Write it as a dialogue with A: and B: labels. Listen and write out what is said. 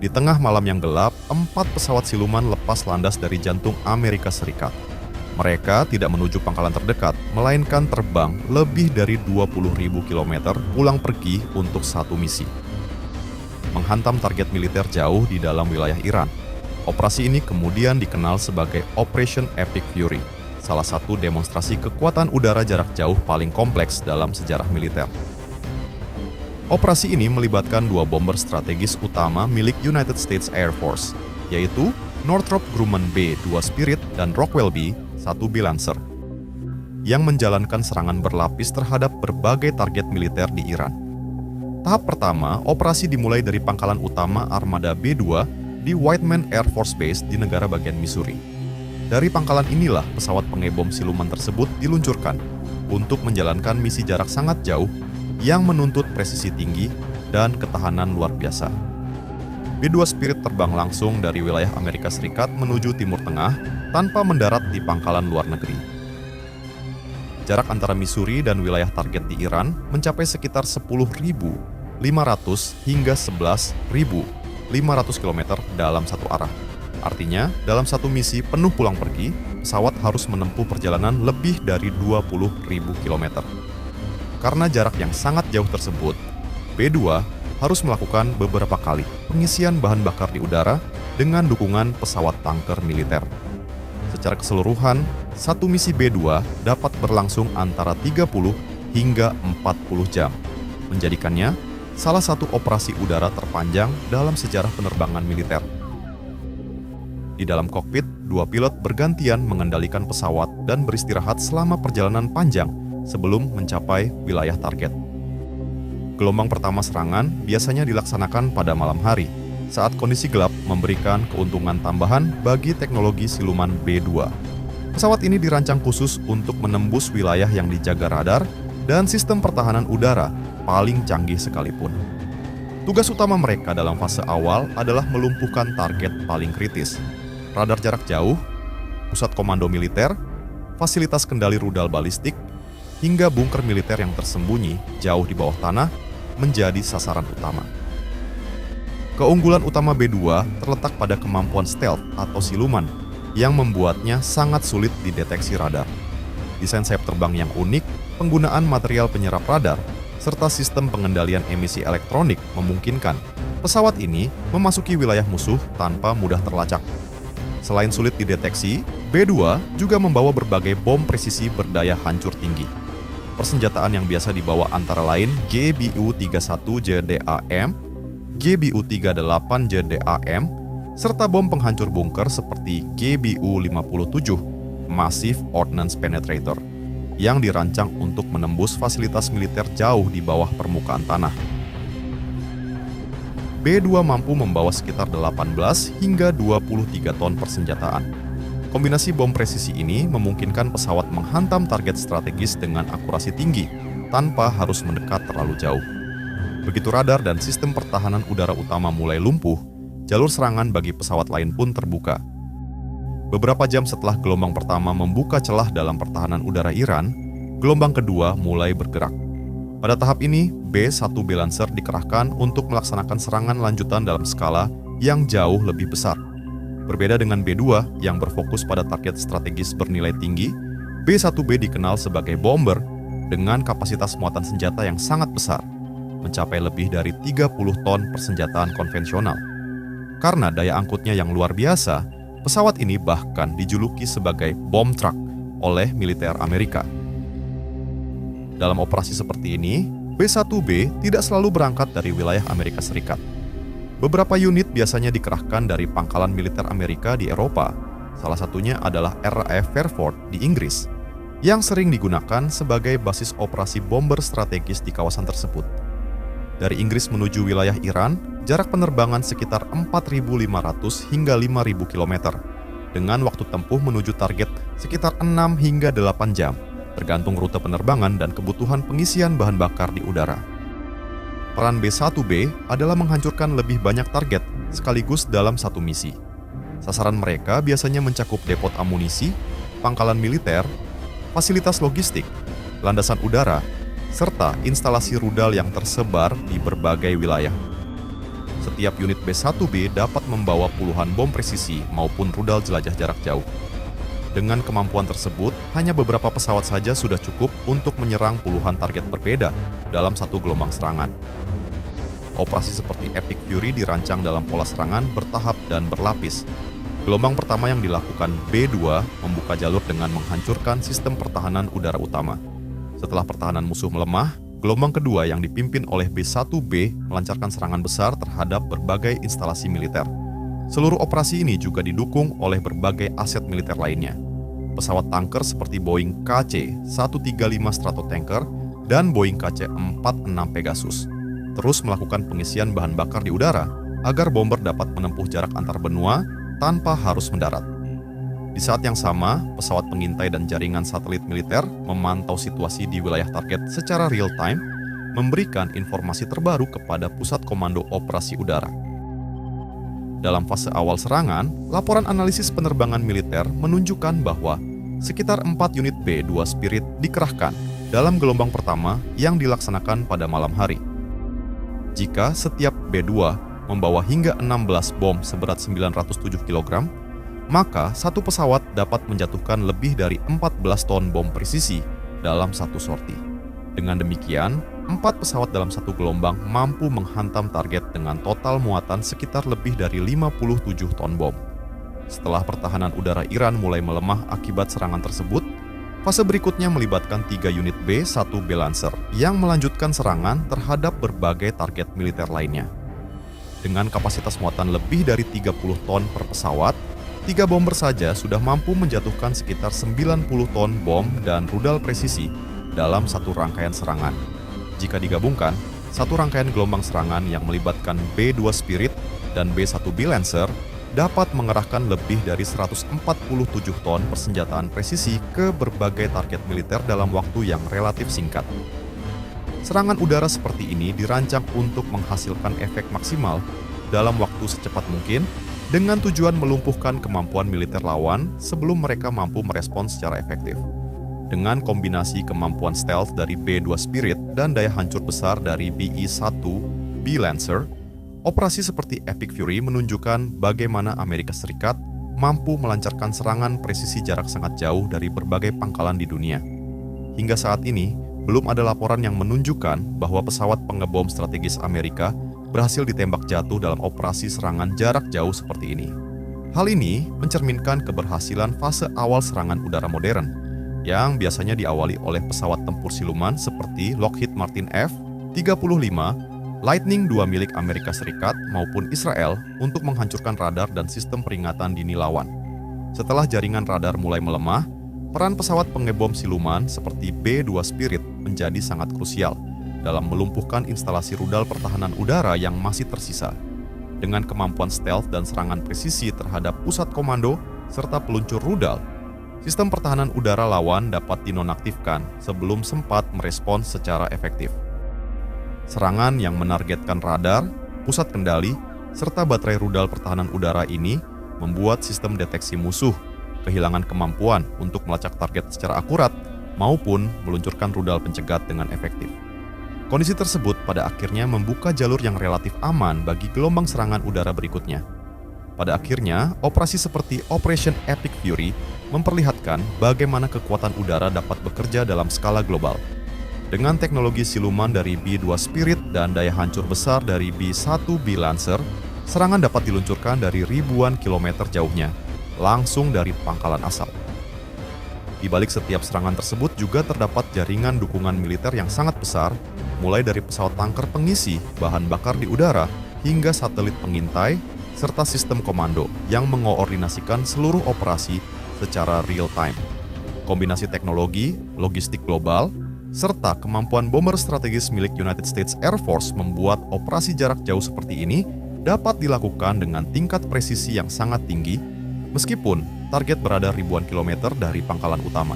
A: Di tengah malam yang gelap, 4 pesawat siluman lepas landas dari jantung Amerika Serikat. Mereka tidak menuju pangkalan terdekat, melainkan terbang lebih dari 20.000 km pulang pergi untuk satu misi. Menghantam target militer jauh di dalam wilayah Iran. Operasi ini kemudian dikenal sebagai Operation Epic Fury, salah satu demonstrasi kekuatan udara jarak jauh paling kompleks dalam sejarah militer. Operasi ini melibatkan 2 bomber strategis utama milik United States Air Force, yaitu Northrop Grumman B-2 Spirit dan Rockwell B-1 Lancer, yang menjalankan serangan berlapis terhadap berbagai target militer di Iran. Tahap pertama, operasi dimulai dari pangkalan utama Armada B-2 di Whiteman Air Force Base di negara bagian Missouri. Dari pangkalan inilah pesawat pengebom siluman tersebut diluncurkan untuk menjalankan misi jarak sangat jauh yang menuntut presisi tinggi dan ketahanan luar biasa. B-2 Spirit terbang langsung dari wilayah Amerika Serikat menuju Timur Tengah tanpa mendarat di pangkalan luar negeri. Jarak antara Missouri dan wilayah target di Iran mencapai sekitar 10.500 hingga 11.500 km dalam satu arah. Artinya, dalam satu misi penuh pulang pergi, pesawat harus menempuh perjalanan lebih dari 20.000 km. Karena jarak yang sangat jauh tersebut, B-2 harus melakukan beberapa kali pengisian bahan bakar di udara dengan dukungan pesawat tanker militer. Secara keseluruhan, satu misi B-2 dapat berlangsung antara 30 hingga 40 jam, menjadikannya salah satu operasi udara terpanjang dalam sejarah penerbangan militer. Di dalam kokpit, 2 pilot bergantian mengendalikan pesawat dan beristirahat selama perjalanan panjang sebelum mencapai wilayah target. Gelombang pertama serangan biasanya dilaksanakan pada malam hari, saat kondisi gelap memberikan keuntungan tambahan bagi teknologi siluman B-2. Pesawat ini dirancang khusus untuk menembus wilayah yang dijaga radar dan sistem pertahanan udara paling canggih sekalipun. Tugas utama mereka dalam fase awal adalah melumpuhkan target paling kritis, radar jarak jauh, pusat komando militer, fasilitas kendali rudal balistik, hingga bunker militer yang tersembunyi jauh di bawah tanah menjadi sasaran utama. Keunggulan utama B-2 terletak pada kemampuan stealth atau siluman yang membuatnya sangat sulit dideteksi radar. Desain sayap terbang yang unik, penggunaan material penyerap radar, serta sistem pengendalian emisi elektronik memungkinkan pesawat ini memasuki wilayah musuh tanpa mudah terlacak. Selain sulit dideteksi, B-2 juga membawa berbagai bom presisi berdaya hancur tinggi. Persenjataan yang biasa dibawa antara lain GBU-31JDAM, GBU-38JDAM, serta bom penghancur bunker seperti GBU-57 Massive Ordnance Penetrator yang dirancang untuk menembus fasilitas militer jauh di bawah permukaan tanah. B-2 mampu membawa sekitar 18 hingga 23 ton persenjataan. Kombinasi bom presisi ini memungkinkan pesawat menghantam target strategis dengan akurasi tinggi tanpa harus mendekat terlalu jauh. Begitu radar dan sistem pertahanan udara utama mulai lumpuh, jalur serangan bagi pesawat lain pun terbuka. Beberapa jam setelah gelombang pertama membuka celah dalam pertahanan udara Iran, gelombang kedua mulai bergerak. Pada tahap ini, B-1B Lancer dikerahkan untuk melaksanakan serangan lanjutan dalam skala yang jauh lebih besar. Berbeda dengan B-2 yang berfokus pada target strategis bernilai tinggi, B-1B dikenal sebagai bomber dengan kapasitas muatan senjata yang sangat besar, mencapai lebih dari 30 ton persenjataan konvensional. Karena daya angkutnya yang luar biasa, pesawat ini bahkan dijuluki sebagai bomb truck oleh militer Amerika. Dalam operasi seperti ini, B-1B tidak selalu berangkat dari wilayah Amerika Serikat. Beberapa unit biasanya dikerahkan dari pangkalan militer Amerika di Eropa, salah satunya adalah RAF Fairford di Inggris, yang sering digunakan sebagai basis operasi bomber strategis di kawasan tersebut. Dari Inggris menuju wilayah Iran, jarak penerbangan sekitar 4.500 hingga 5.000 km, dengan waktu tempuh menuju target sekitar 6 hingga 8 jam, tergantung rute penerbangan dan kebutuhan pengisian bahan bakar di udara. Peran B-1B adalah menghancurkan lebih banyak target sekaligus dalam satu misi. Sasaran mereka biasanya mencakup depot amunisi, pangkalan militer, fasilitas logistik, landasan udara, serta instalasi rudal yang tersebar di berbagai wilayah. Setiap unit B-1B dapat membawa puluhan bom presisi maupun rudal jelajah jarak jauh. Dengan kemampuan tersebut, hanya beberapa pesawat saja sudah cukup untuk menyerang puluhan target berbeda dalam satu gelombang serangan. Operasi seperti Epic Fury dirancang dalam pola serangan bertahap dan berlapis. Gelombang pertama yang dilakukan B-2 membuka jalur dengan menghancurkan sistem pertahanan udara utama. Setelah pertahanan musuh melemah, gelombang kedua yang dipimpin oleh B-1B melancarkan serangan besar terhadap berbagai instalasi militer. Seluruh operasi ini juga didukung oleh berbagai aset militer lainnya. Pesawat tanker seperti Boeing KC-135 Stratotanker dan Boeing KC-46 Pegasus terus melakukan pengisian bahan bakar di udara agar bomber dapat menempuh jarak antar benua tanpa harus mendarat. Di saat yang sama, pesawat pengintai dan jaringan satelit militer memantau situasi di wilayah target secara real-time, memberikan informasi terbaru kepada Pusat Komando Operasi Udara. Dalam fase awal serangan, laporan analisis penerbangan militer menunjukkan bahwa sekitar 4 unit B-2 Spirit dikerahkan dalam gelombang pertama yang dilaksanakan pada malam hari. Jika setiap B-2 membawa hingga 16 bom seberat 907 kg, maka satu pesawat dapat menjatuhkan lebih dari 14 ton bom presisi dalam satu sorti. Dengan demikian, 4 pesawat dalam satu gelombang mampu menghantam target dengan total muatan sekitar lebih dari 57 ton bom. Setelah pertahanan udara Iran mulai melemah akibat serangan tersebut, fase berikutnya melibatkan 3 unit B-1B Lancer yang melanjutkan serangan terhadap berbagai target militer lainnya. Dengan kapasitas muatan lebih dari 30 ton per pesawat, 3 bomber saja sudah mampu menjatuhkan sekitar 90 ton bom dan rudal presisi dalam satu rangkaian serangan. Jika digabungkan, satu rangkaian gelombang serangan yang melibatkan B-2 Spirit dan B-1B Lancer dapat mengerahkan lebih dari 147 ton persenjataan presisi ke berbagai target militer dalam waktu yang relatif singkat. Serangan udara seperti ini dirancang untuk menghasilkan efek maksimal dalam waktu secepat mungkin dengan tujuan melumpuhkan kemampuan militer lawan sebelum mereka mampu merespons secara efektif. Dengan kombinasi kemampuan stealth dari B-2 Spirit dan daya hancur besar dari BE-1B Lancer, operasi seperti Epic Fury menunjukkan bagaimana Amerika Serikat mampu melancarkan serangan presisi jarak sangat jauh dari berbagai pangkalan di dunia. Hingga saat ini, belum ada laporan yang menunjukkan bahwa pesawat pengebom strategis Amerika berhasil ditembak jatuh dalam operasi serangan jarak jauh seperti ini. Hal ini mencerminkan keberhasilan fase awal serangan udara modern, yang biasanya diawali oleh pesawat tempur siluman seperti Lockheed Martin F-35, Lightning II milik Amerika Serikat maupun Israel untuk menghancurkan radar dan sistem peringatan dini lawan. Setelah jaringan radar mulai melemah, peran pesawat pengebom siluman seperti B-2 Spirit menjadi sangat krusial dalam melumpuhkan instalasi rudal pertahanan udara yang masih tersisa. Dengan kemampuan stealth dan serangan presisi terhadap pusat komando serta peluncur rudal, sistem pertahanan udara lawan dapat dinonaktifkan sebelum sempat merespons secara efektif. Serangan yang menargetkan radar, pusat kendali, serta baterai rudal pertahanan udara ini membuat sistem deteksi musuh kehilangan kemampuan untuk melacak target secara akurat maupun meluncurkan rudal pencegat dengan efektif. Kondisi tersebut pada akhirnya membuka jalur yang relatif aman bagi gelombang serangan udara berikutnya. Pada akhirnya, operasi seperti Operation Epic Fury memperlihatkan bagaimana kekuatan udara dapat bekerja dalam skala global. Dengan teknologi siluman dari B-2 Spirit dan daya hancur besar dari B-1B Lancer, serangan dapat diluncurkan dari ribuan kilometer jauhnya, langsung dari pangkalan asal. Di balik setiap serangan tersebut juga terdapat jaringan dukungan militer yang sangat besar, mulai dari pesawat tanker pengisi bahan bakar di udara hingga satelit pengintai, serta sistem komando yang mengoordinasikan seluruh operasi secara real-time. Kombinasi teknologi, logistik global, serta kemampuan bomber strategis milik United States Air Force membuat operasi jarak jauh seperti ini dapat dilakukan dengan tingkat presisi yang sangat tinggi, meskipun target berada ribuan kilometer dari pangkalan utama.